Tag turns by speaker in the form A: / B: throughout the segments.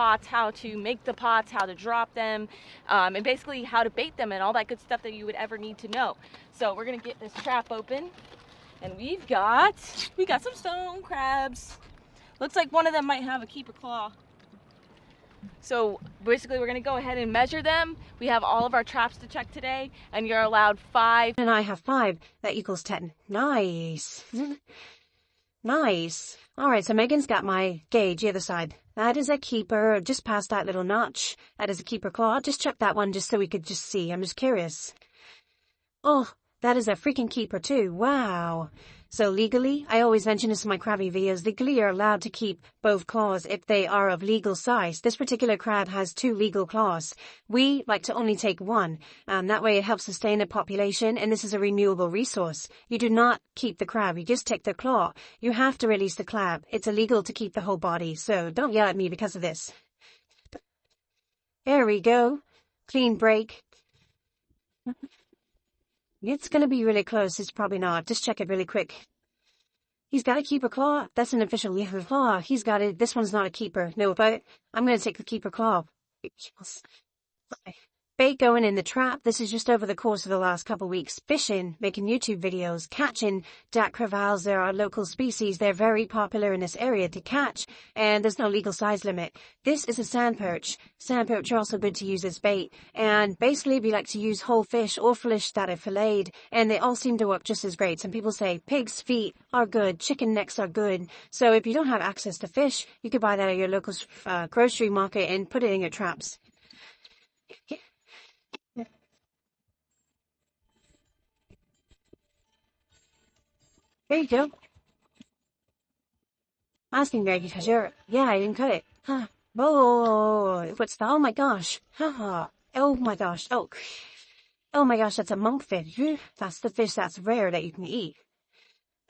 A: pots, how to make the pots, how to drop them, and basically how to bait them and all that good stuff that you would ever need to know. So we're gonna get this trap open, and we got some stone crabs. Looks like one of them might have a keeper claw. So basically we're gonna go ahead and measure them. We have all of our traps to check today, and you're allowed 5.
B: And I have 5. That equals 10. Nice. Nice. Alright, so Megan's got my gauge the other side. That is a keeper, just past that little notch. That is a keeper claw. Just check that one just so we could just see. I'm just curious. Oh, that is a freaking keeper too. Wow. So legally, I always mention this in my crabby videos, legally you're allowed to keep both claws if they are of legal size. This particular crab has 2 legal claws. We like to only take 1. That way it helps sustain the population, and this is a renewable resource. You do not keep the crab, you just take the claw. You have to release the crab. It's illegal to keep the whole body, so don't yell at me because of this. There we go. Clean break. It's going to be really close. It's probably not. Just check it really quick. He's got a keeper claw. That's an official keeper claw. He's got it. This one's not a keeper. No, but I'm going to take the keeper claw. Bait going in the trap. This is just over the course of the last couple of weeks. Fishing, making YouTube videos, catching Jack crevalles. They're our local species. They're very popular in this area to catch, and there's no legal size limit. This is a sand perch. Sand perch are also good to use as bait, and basically we like to use whole fish or fish that are filleted, and they all seem to work just as great. Some people say pig's feet are good, chicken necks are good. So if you don't have access to fish, you could buy that at your local grocery market and put it in your traps. There you go. Asking there because yeah, I didn't cut it. Huh. Oh, what's that? Oh my gosh. Oh my gosh. Oh my gosh, that's a monkfish. That's the fish that's rare that you can eat.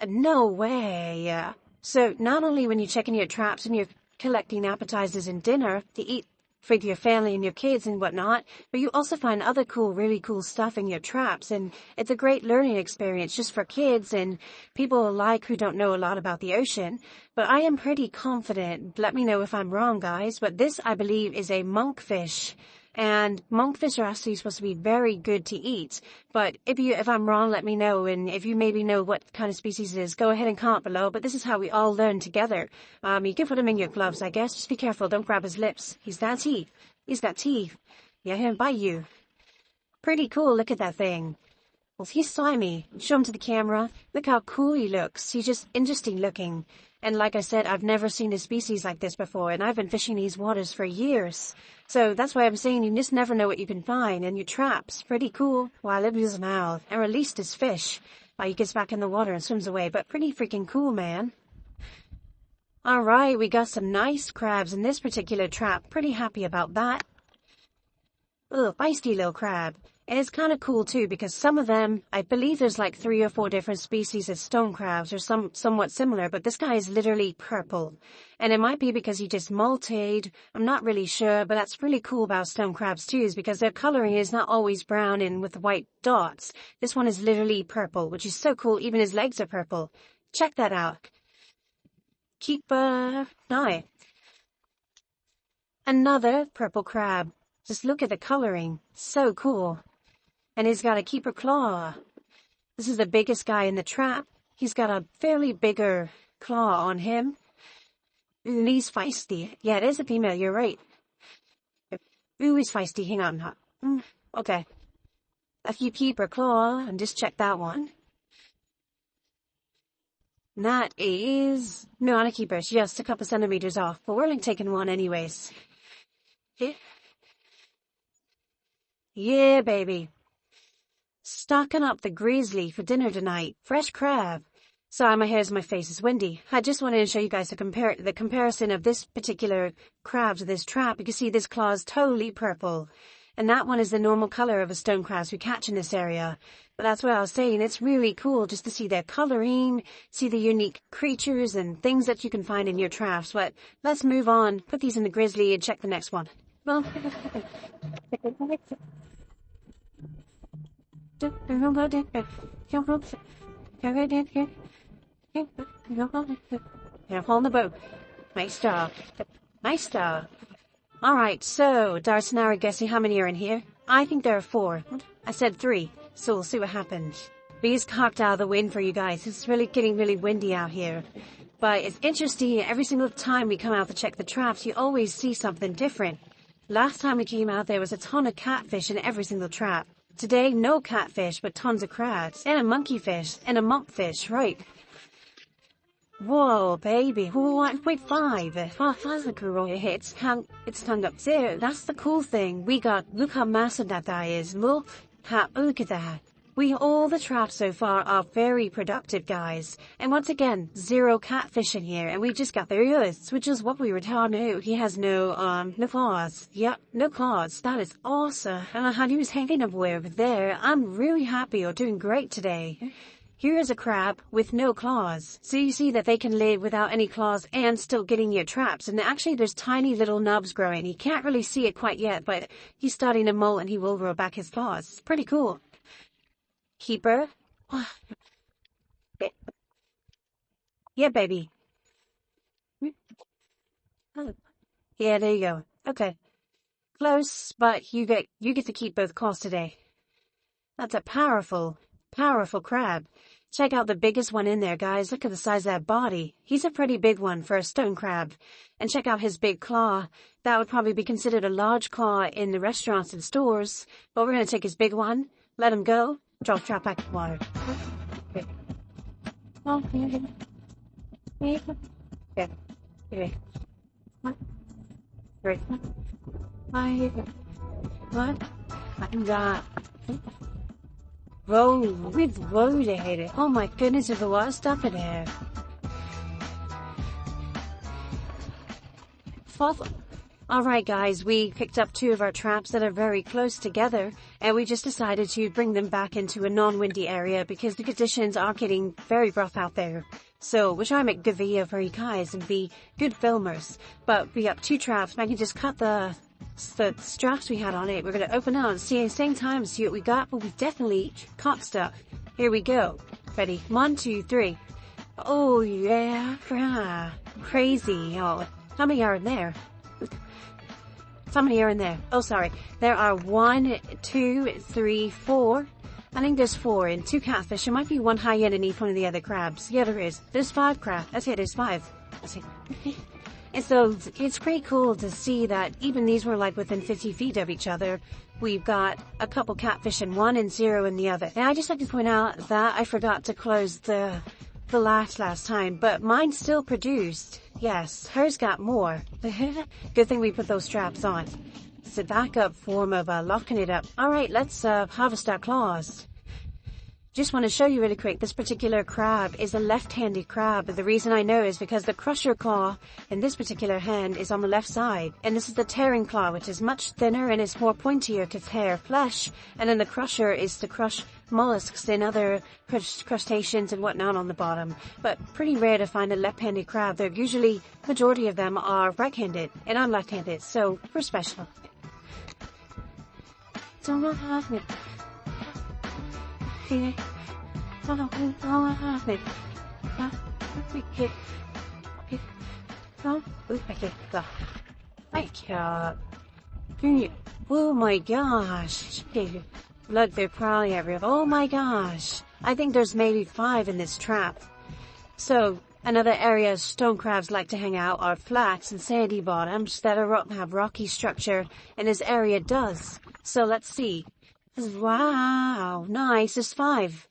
B: No way. So not only when you're checking your traps and you're collecting appetizers and dinner to eat for your family and your kids and whatnot, but you also find other really cool stuff in your traps, and it's a great learning experience just for kids and people alike who don't know a lot about the ocean. But I am pretty confident, let me know if I'm wrong guys, but this I believe is a monkfish. And monkfish are actually supposed to be very good to eat. But if I'm wrong, let me know. And if you maybe know what kind of species it is, go ahead and comment below. But this is how we all learn together. You can put him in your gloves, I guess. Just be careful. Don't grab his lips. He's got teeth. He's got teeth. Yeah, he'll bite you. Pretty cool. Look at that thing. Well, he's slimy. Show him to the camera. Look how cool he looks. He's just interesting looking. And like I said, I've never seen a species like this before, and I've been fishing these waters for years. So that's why I'm saying you just never know what you can find, and your traps, pretty cool. While it was his mouth and released his fish while he gets back in the water and swims away, but pretty freaking cool, man. Alright, we got some nice crabs in this particular trap. Pretty happy about that. Ugh, feisty little crab. And it's kind of cool too, because some of them, I believe there's like 3 or 4 different species of stone crabs, or somewhat similar, but this guy is literally purple. And it might be because he just molted, I'm not really sure, but that's really cool about stone crabs too, is because their coloring is not always brown and with white dots. This one is literally purple, which is so cool, even his legs are purple. Check that out. Keeper, no. Another purple crab. Just look at the coloring, so cool. And he's got a keeper claw. This is the biggest guy in the trap. He's got a fairly bigger claw on him. And he's feisty. Yeah, it is a female, you're right. Ooh, he's feisty. Hang on. Okay. A few keeper claw, and just check that one. And that is... no, not a keeper. It's just a couple centimeters off. But we're only taking one anyways. Yeah, baby. Stocking up the grizzly for dinner tonight. Fresh crab. Sorry, my hair's in my face. It's windy. I just wanted to show you guys the comparison of this particular crab to this trap. You can see this claw is totally purple. And that one is the normal color of a stone crabs we catch in this area. But that's what I was saying. It's really cool just to see their coloring, see the unique creatures and things that you can find in your traps. But let's move on. Put these in the grizzly and check the next one. Well, careful on the boat. Nice job. Nice job. Alright, so, Darcy and I are guessing how many are in here. I think there are 4. I said 3, so we'll see what happens. Bees cocked out of the wind for you guys. It's really getting really windy out here. But it's interesting, every single time we come out to check the traps, you always see something different. Last time we came out, there was a ton of catfish in every single trap. Today, no catfish, but tons of crabs. And a monkeyfish. And a monkfish, right. Whoa, baby. 1.5. That's a cool hit. It's tongue up there. That's the cool thing. Look how massive that is. Look at that. All the traps so far are very productive, guys. And once again, 0 catfish in here. And we just got the roots, which is what we were taught. No, he has no claws. Yep, no claws. That is awesome. And how he was hanging over there. I'm really happy. You're doing great today. Here is a crab with no claws. So you see that they can live without any claws and still getting your traps. And actually there's tiny little nubs growing. You can't really see it quite yet, but he's starting to molt and he will grow back his claws. It's pretty cool. Keeper. Yeah, baby. Yeah, there you go. Okay. Close, but you get to keep both claws today. That's a powerful crab. Check out the biggest one in there, guys. Look at the size of that body. He's a pretty big one for a stone crab. And check out his big claw. That would probably be considered a large claw in the restaurants and stores. But we're going to take his big one, let him go, drop trap back in the water. Okay. Oh, okay. Okay. What? Great. What? I'm that. We've loaded it. Oh my goodness, there's a lot of stuff in here. Alright guys, we picked up 2 of our traps that are very close together, and we just decided to bring them back into a non-windy area because the conditions are getting very rough out there. So we'll try and make a good video for you guys and be good filmers. But we got 2 traps, and I can just cut the straps we had on it. We're going to open out and see at the same time, see what we got, but we definitely caught stuff. Here we go. Ready? 1, 2, 3. Oh yeah, crazy. Oh, how many are in there? How many are in there? Oh, sorry. There are 1, 2, 3, 4. I think there's 4 and 2 catfish. There might be 1 high underneath one of the other crabs. Yeah, there is. There's 5 crabs. That's it. There's 5. That's it. And so it's pretty cool to see that even these were like within 50 feet of each other. We've got a couple catfish in one and 0 in the other. And I just like to point out that I forgot to close the latch last time, but mine still produced. Yes, hers got more. Good thing we put those straps on. It's a backup form of locking it up. Alright, let's harvest our claws. Just want to show you really quick, this particular crab is a left-handed crab. The reason I know is because the crusher claw in this particular hand is on the left side. And this is the tearing claw, which is much thinner and is more pointier to tear flesh. And then the crusher is to crush mollusks and other crustaceans and whatnot on the bottom. But pretty rare to find a left-handed crab. They're usually, majority of them are right-handed, and I'm left-handed, so we're special. Don't have it. Okay. Oh my gosh. Look, they're probably everywhere. Oh my gosh. I think there's maybe 5 in this trap. So, another area stone crabs like to hang out are flats and sandy bottoms that have rocky structure, and this area does. So let's see. Wow, nice. There's 5.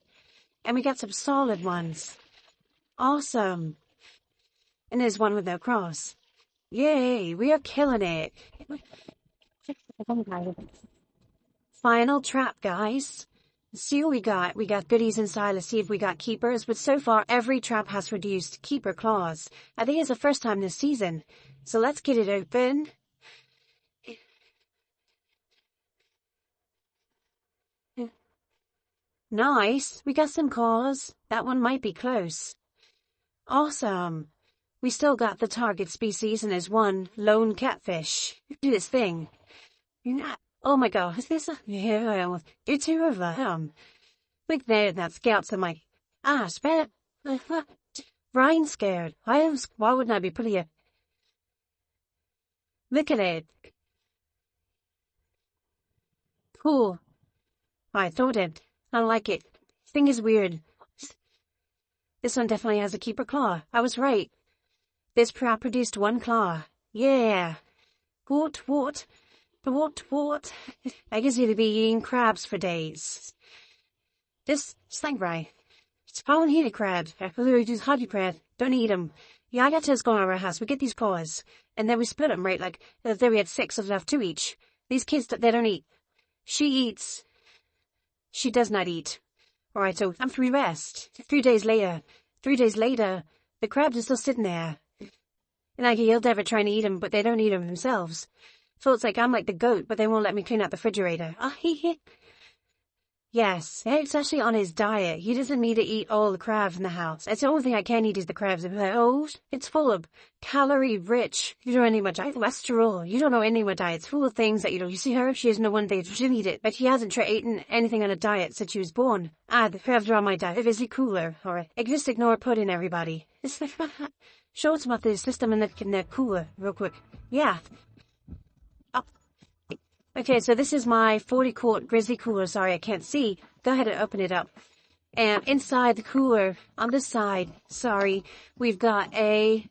B: And we got some solid ones. Awesome. And there's one with no cross. Yay, we are killing it. Final trap, guys. Let's see what we got. We got goodies inside. Let's see if we got keepers. But so far, every trap has produced keeper claws. I think it's the first time this season. So let's get it open. Nice. We got some claws. That one might be close. Awesome. We still got the target species and there's 1 lone catfish. Do this thing. Oh my god, is this a... Yeah, it's 2 of them. Look there, that scouts in my... spare... Ryan's scared. Why wouldn't I be putting a... Look at it. Cool. I thought it. I like it. Thing is weird. This one definitely has a keeper claw. I was right. This crab produced one claw. Yeah. What? I guess you'd be eating crabs for days. This stingray. It's pollinated crab. We do honey crab. Don't eat them. Yeah, I got to go to our house. We get these claws. And then we split them, right? Like, there we had 6 of left, 2 each. These kids, they don't eat. She eats. She does not eat. Alright, so I'm free rest. 3 days later, the crabs are still sitting there. And I get yelled at for trying to eat them, but they don't eat them themselves. So it's like I'm like the goat, but they won't let me clean out the refrigerator. Yes, it's actually on his diet. He doesn't need to eat all the crabs in the house. It's the only thing I can eat is the crabs. I'm like, oh, it's full of calorie-rich. You don't know any of my diet. Cholesterol. You don't know any of my diet. It's full of things that, you see her, she has no one day to eat it. But she hasn't eaten anything on a diet since she was born. The crabs are on my diet. Is he cooler? Alright. Just ignore pudding, everybody. It's like, show us about the system in the cooler, real quick. Yeah. Okay, so this is my 40-quart grizzly cooler. Sorry, I can't see. Go ahead and open it up. And inside the cooler, on this side, sorry, we've got a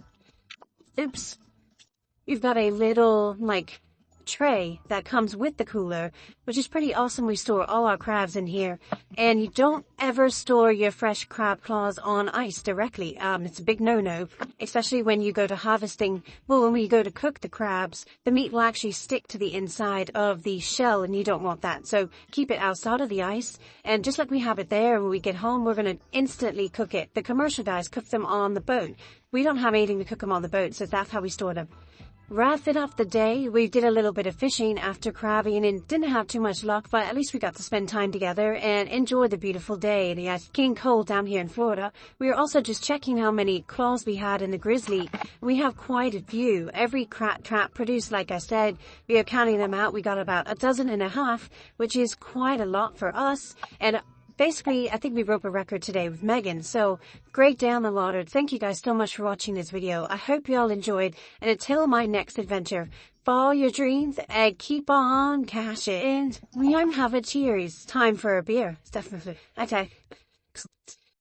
B: little, like, tray that comes with the cooler, which is pretty awesome. We store all our crabs in here. And you don't ever store your fresh crab claws on ice directly. It's a big no-no, especially when you go to harvesting. Well, when we go to cook the crabs, the meat will actually stick to the inside of the shell, and you don't want that. So keep it outside of the ice. And just like we have it there, when we get home, we're going to instantly cook it. The commercial guys cook them on the boat. We don't have anything to cook them on the boat, so that's how we store them. Wrapping up the day, we did a little bit of fishing after crabbing and didn't have too much luck, but at least we got to spend time together and enjoy the beautiful day. And it's getting cold down here in Florida. We were also just checking how many claws we had in the grizzly. We have quite a few. Every crab trap produced, like I said, we are counting them out. We got about 12.5, which is quite a lot for us. And basically, I think we broke a record today with Megan. So, great day on the water. Thank you guys so much for watching this video. I hope you all enjoyed. And until my next adventure, follow your dreams and keep on cashing. We don't have a cheers. Time for a beer. It's definitely. Okay.